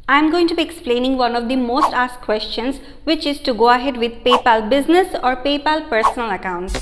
I'm going to be explaining one of the most asked questions, which is to go ahead with PayPal Business or PayPal Personal account.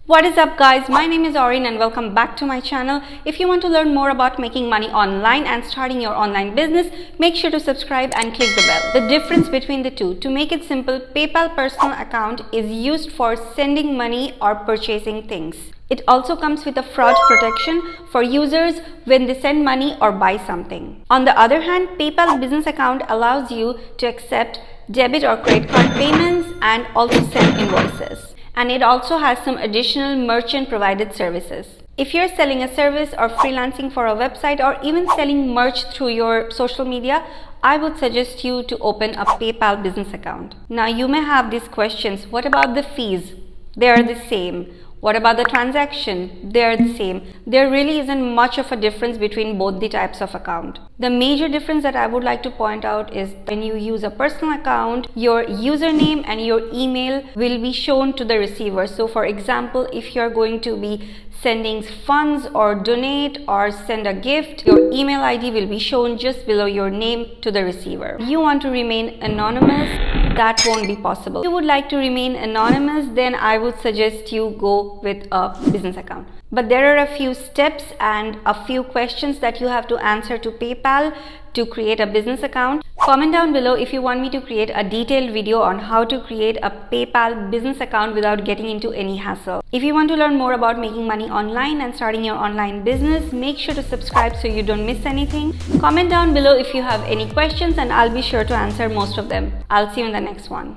What is up guys, my name is Orinn and welcome back to my channel. If you want to learn more about making money online and starting your online business, make sure to subscribe and click the bell. The difference between the two, to make it simple, PayPal Personal account is used for sending money or purchasing things. It also comes with a fraud protection for users when they send money or buy something. On the other hand, PayPal Business account allows you to accept debit or credit card payments and also send invoices. And it also has some additional merchant provided services. If you're selling a service or freelancing for a website or even selling merch through your social media, I would suggest you to open a PayPal Business account. Now you may have these questions. What about the fees? They are the same. What about the transaction? They are the same. There really isn't much of a difference between both the types of account. The major difference that I would like to point out is when you use a personal account, your username and your email will be shown to the receiver. So for example, if you're going to be sending funds or donate or send a gift, your email ID will be shown just below your name to the receiver. If you want to remain anonymous, that won't be possible. If you would like to remain anonymous, then I would suggest you go with a business account. But there are a few steps and a few questions that you have to answer to PayPal to create a business account. Comment down below if you want me to create a detailed video on how to create a PayPal business account without getting into any hassle. If you want to learn more about making money online and starting your online business, make sure to subscribe so you don't miss anything. Comment down below if you have any questions and I'll be sure to answer most of them. I'll see you in the next one.